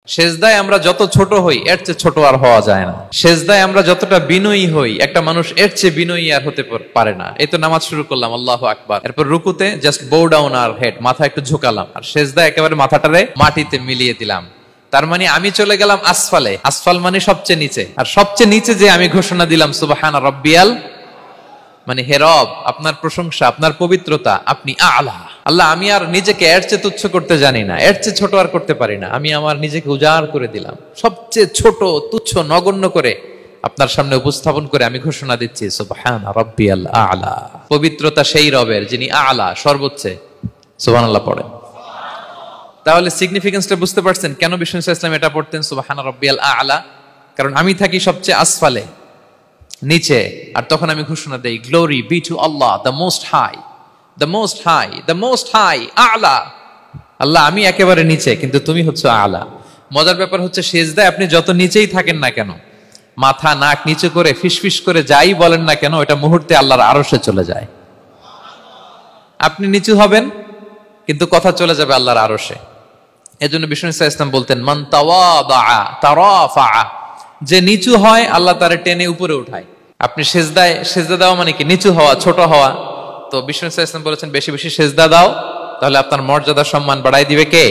সেজদায় আমরা যত ছোট হই এর চেয়ে ছোট আর হওয়া যায় না। সেজদায় আমরা যতটা বিনয়ী হই একটা মানুষ এর চেয়ে বিনয়ী আর হতে পারে না। এই তো নামাজ শুরু করলাম, আল্লাহু আকবার, এরপর রুকুতে জাস্ট বো ডাউন আর হেড, মাথা একটু ঝুঁকালাম, আর সেজদায় একেবারে মাথাটারে মাটিতে মিলিয়ে দিলাম। তার মানে আমি চলে গেলাম আসফালে। আসফাল মানে সবচেয়ে নিচে, আর সবচেয়ে নিচে যে আমি ঘোষণা দিলাম সুবহান রাব্বিয়াল, মানে হে রব, আপনার প্রশংসা, আপনার পবিত্রতা, আপনি আলা। আল্লাহ, আমি আর নিজেকে এর চেয়ে তুচ্ছ করতে জানি না, এর চেয়ে ছোট আর করতে পারি না। আমি আমার নিজেকে উজাড় করে দিলাম, সবচেয়ে ছোট, তুচ্ছ, নগণ্য করে আপনার সামনে উপস্থাপন করে আমি ঘোষণা দিচ্ছি সুবহান রাব্বিয়াল আলা। পবিত্রতা সেই রবের যিনি আলা, সর্বোচ্চে। সুবহানাল্লাহ পড়েন। তাহলে সিগনিফিকেন্সটা বুঝতে পারছেন কেন বিষ্ণু ইসলাম এটা পড়তেন সুবহান রাব্বিয়াল আলা? কারণ আমি থাকি সবচেয়ে আসফালে, নিচে, আর তখন আমি ঘোষণা দেই glory be to Allah the most high, the most high, the most high আলা। আল্লাহ, আমি একেবারে নিচে, কিন্তু তুমি হচ্ছে আলা। মজার ব্যাপার হচ্ছে সেজদায় আপনি যত নিচেই থাকেন না কেন, মাথা নাক নিচু করে ফিসফিস করে যাই বলেন না কেন, এটা মুহূর্তে আল্লাহর আরশে চলে যায়। আপনি নিচু হবেন কিন্তু কথা চলে যাবে আল্লাহর আরশে। এজন্য বিষ্ণু ইসলাম বলতেন মান তাওয়াদা তারাফা, যে নিচু হয় আল্লাহ তারে টেনে উপরে উঠায়। আপনি সেজদা দাও মানে কি? নিচু হওয়া, ছোট হওয়া। তো বিষ্ণু ইসলাম বলেছেন বেশি বেশি সেজদা দাও, তাহলে আপনার মর্যাদা সম্মান বাড়াই দিবে কে?